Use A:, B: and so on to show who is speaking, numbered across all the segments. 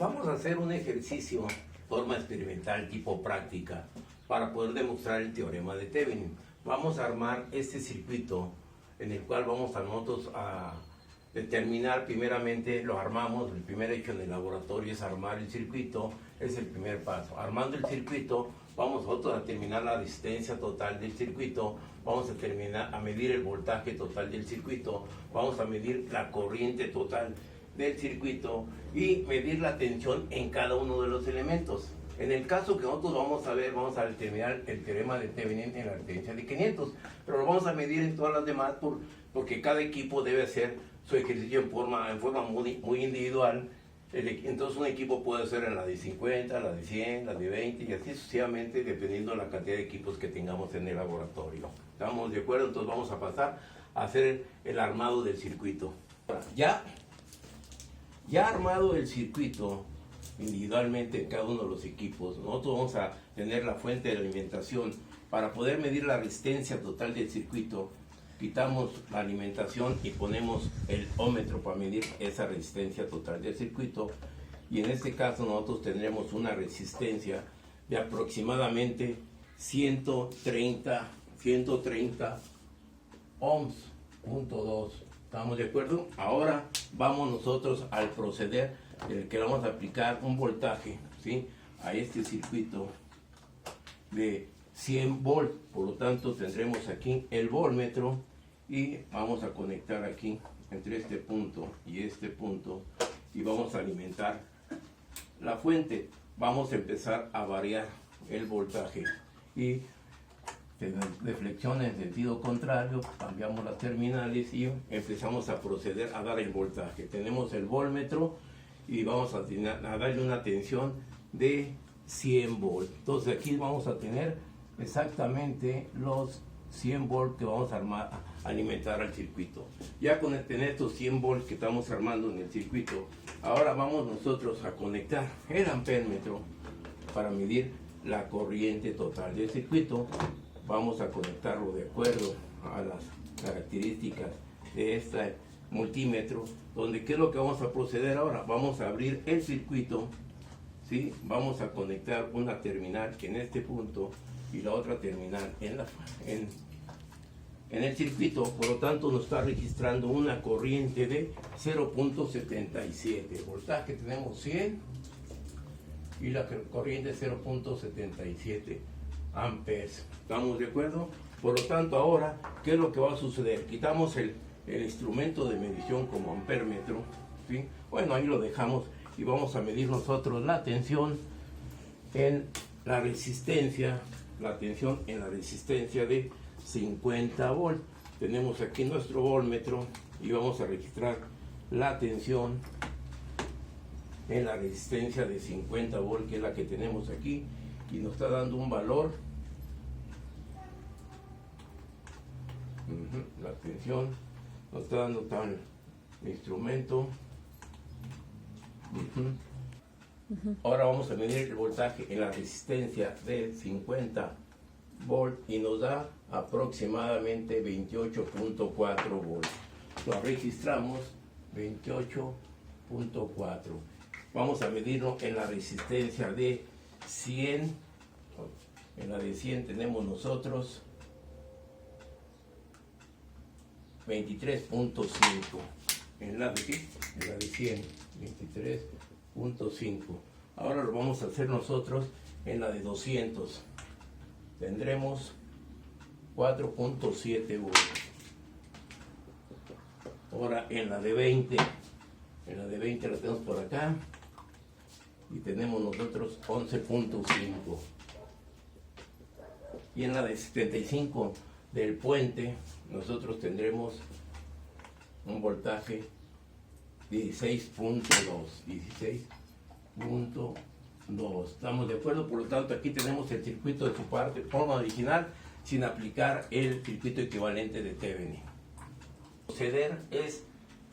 A: Vamos a hacer un ejercicio, forma experimental tipo práctica, para poder demostrar el teorema de Thevenin. Vamos a armar este circuito en el cual vamos a nosotros a determinar, primeramente lo armamos, el primer hecho en el laboratorio es armar el circuito, es el primer paso. Armando el circuito, vamos nosotros a determinar la resistencia total del circuito, vamos a medir el voltaje total del circuito, vamos a medir la corriente total del circuito y medir la tensión en cada uno de los elementos. En el caso que nosotros vamos a ver, vamos a determinar el teorema de Thevenin en la resistencia de 500, pero lo vamos a medir en todas las demás porque cada equipo debe hacer su ejercicio en forma muy individual. Entonces un equipo puede ser en la de 50, la de 100, la de 20 y así sucesivamente, dependiendo de la cantidad de equipos que tengamos en el laboratorio. ¿Estamos de acuerdo? Entonces vamos a pasar a hacer el armado del circuito. Ya armado el circuito individualmente en cada uno de los equipos, nosotros vamos a tener la fuente de alimentación. Para poder medir la resistencia total del circuito, quitamos la alimentación y ponemos el ómetro para medir esa resistencia total del circuito, y en este caso nosotros tendremos una resistencia de aproximadamente 130 ohms, punto 2. ¿Estamos de acuerdo? Ahora vamos nosotros al proceder en el que vamos a aplicar un voltaje, ¿sí?, a este circuito de 100 volts. Por lo tanto tendremos aquí el voltmetro y vamos a conectar aquí entre este punto y vamos a alimentar la fuente. Vamos a empezar a variar el voltaje y de flexión en sentido contrario, cambiamos las terminales y empezamos a proceder a dar el voltaje. Tenemos el voltmetro y vamos a darle una tensión de 100 volts. Entonces aquí vamos a tener exactamente los 100 volts que vamos a alimentar al circuito. Ya con tener estos 100 volts que estamos armando en el circuito, ahora vamos nosotros a conectar el amperémetro para medir la corriente total del circuito. Vamos a conectarlo de acuerdo a las características de este multímetro, donde ¿qué es lo que vamos a proceder ahora? Vamos a abrir el circuito, ¿sí? Vamos a conectar una terminal en este punto y la otra terminal en el circuito. Por lo tanto nos está registrando una corriente de 0.77. Voltaje tenemos 100 y la corriente 0.77 amperes. ¿Estamos de acuerdo? Por lo tanto ahora, ¿qué es lo que va a suceder? Quitamos el instrumento de medición como amperémetro, ¿sí? Bueno, ahí lo dejamos y vamos a medir nosotros la tensión en la resistencia, de 50 volts. Tenemos aquí nuestro voltmetro y vamos a registrar la tensión en la resistencia de 50 volts, que es la que tenemos aquí, y nos está dando un valor. La tensión nos está dando tal instrumento. Ahora vamos a medir el voltaje en la resistencia de 50 volts y nos da aproximadamente 28.4 volts. Lo registramos 28.4. Vamos a medirlo en la resistencia de 100. En la de 100 tenemos nosotros 23.5. En la de 100, 23.5. Ahora lo vamos a hacer nosotros en la de 200. Tendremos 4.7 volts. Ahora en la de 20, la tenemos por acá y tenemos nosotros 11.5. Y en la de 75 del puente nosotros tendremos un voltaje 16.2. ¿Estamos de acuerdo? Por lo tanto aquí tenemos el circuito de su forma original sin aplicar el circuito equivalente de Thevenin. Proceder es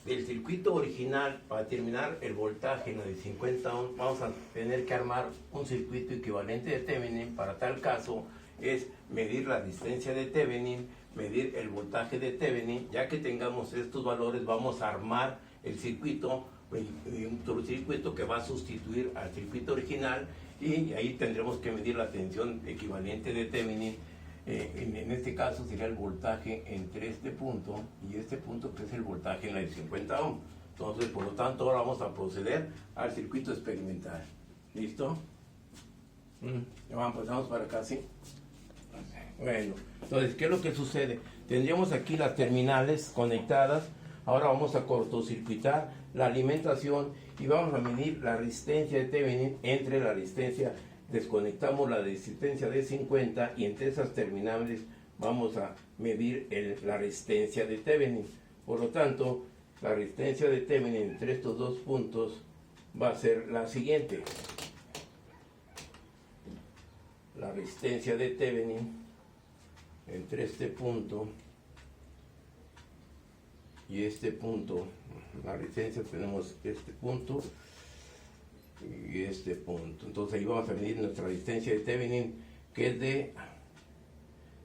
A: del circuito original. Para determinar el voltaje en la de 50 ohms vamos a tener que armar un circuito equivalente de Thevenin. Para tal caso es medir la resistencia de Thevenin, medir el voltaje de Thevenin. Ya que tengamos estos valores, vamos a armar el circuito y un circuito que va a sustituir al circuito original, y ahí tendremos que medir la tensión equivalente de Thevenin. En este caso sería el voltaje entre este punto y este punto, que es el voltaje en la de 50 ohms. Entonces, por lo tanto, ahora vamos a proceder al circuito experimental. ¿Listo? Ya pasamos para acá, ¿sí? Bueno, entonces, ¿qué es lo que sucede? Tendríamos aquí las terminales conectadas. Ahora vamos a cortocircuitar la alimentación y vamos a medir la resistencia de Thevenin entre la resistencia. Desconectamos la resistencia de 50 y entre esas terminales vamos a medir la resistencia de Thevenin. Por lo tanto, la resistencia de Thevenin entre estos dos puntos va a ser la siguiente. La resistencia de Thevenin entre este punto y este punto, la resistencia, tenemos este punto y este punto. Entonces ahí vamos a medir nuestra resistencia de Thevenin, que es de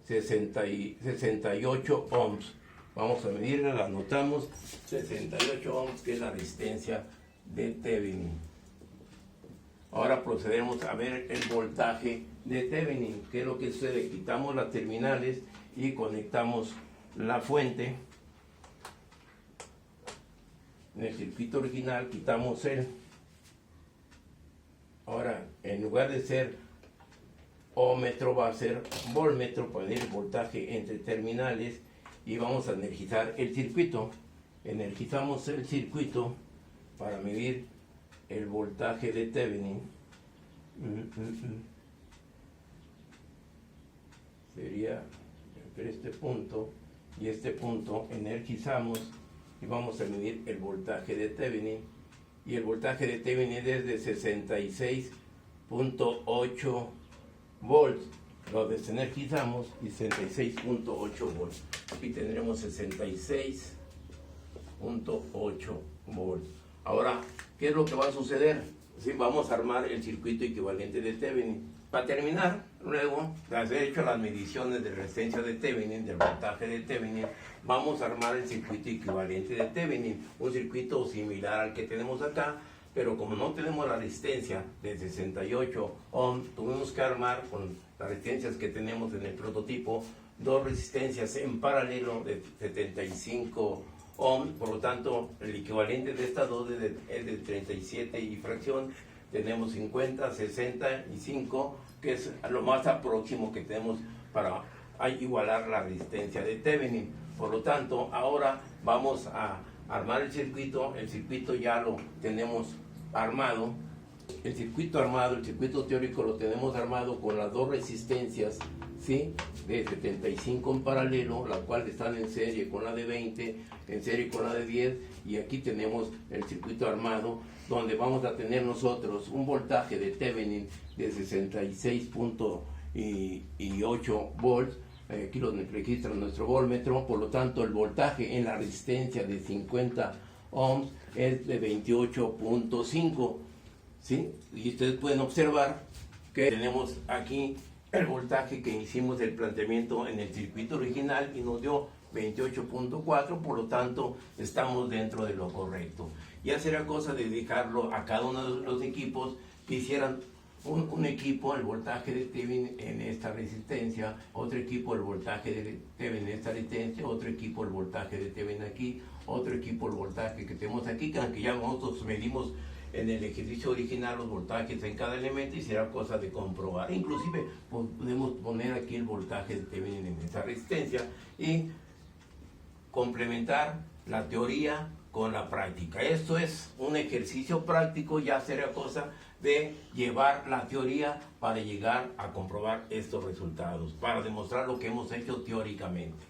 A: 68 ohms. Vamos a medirla, la anotamos, 68 ohms, que es la resistencia de Thevenin. Ahora procedemos a ver el voltaje de Thevenin. ¿Qué es lo que sucede? Quitamos las terminales y conectamos la fuente. En el circuito original quitamos el. Ahora, en lugar de ser ohmmetro, va a ser voltmetro para medir el voltaje entre terminales, y vamos a energizar el circuito. Energizamos el circuito para medir el voltaje de Thevenin. Sería entre este punto y este punto. Energizamos y vamos a medir el voltaje de Thevenin, y el voltaje de Thevenin es de 66.8 volts. Lo desenergizamos y 66.8 volts. Aquí tendremos 66.8 volts. Ahora, ¿qué es lo que va a suceder? Sí, vamos a armar el circuito equivalente de Thevenin. Para terminar, luego de haber hecho las mediciones de resistencia de Thevenin, del voltaje de Thevenin, vamos a armar el circuito equivalente de Thevenin, un circuito similar al que tenemos acá, pero como no tenemos la resistencia de 68 ohms, tuvimos que armar con las resistencias que tenemos en el prototipo dos resistencias en paralelo de 75 ohms. Por lo tanto, el equivalente de estas dos es de 37 y fracción. Tenemos 50, 65, que es lo más próximo que tenemos para igualar la resistencia de Thevenin. Por lo tanto, ahora vamos a armar el circuito. El circuito ya lo tenemos armado. El circuito teórico lo tenemos armado con las dos resistencias, ¿sí?, de 75 en paralelo, las cuales están en serie con la de 20, en serie con la de 10, y aquí tenemos el circuito armado, donde vamos a tener nosotros un voltaje de Thevenin de 66.8 volts. Aquí lo registra nuestro voltmetro. Por lo tanto, el voltaje en la resistencia de 50 ohms es de 28.5, ¿sí? Y ustedes pueden observar que tenemos aquí el voltaje que hicimos del planteamiento en el circuito original y nos dio 28.4, por lo tanto estamos dentro de lo correcto. Ya será cosa de dedicarlo a cada uno de los equipos que hicieran un equipo el voltaje de Thevenin en esta resistencia, otro equipo el voltaje de Thevenin en esta resistencia, otro equipo el voltaje de Thevenin aquí, otro equipo el voltaje que tenemos aquí, que aunque ya nosotros medimos en el ejercicio original los voltajes en cada elemento, y será cosa de comprobar. Inclusive podemos poner aquí el voltaje de Thevenin en esta resistencia y complementar la teoría con la práctica. Esto es un ejercicio práctico, ya será cosa de llevar la teoría para llegar a comprobar estos resultados, para demostrar lo que hemos hecho teóricamente.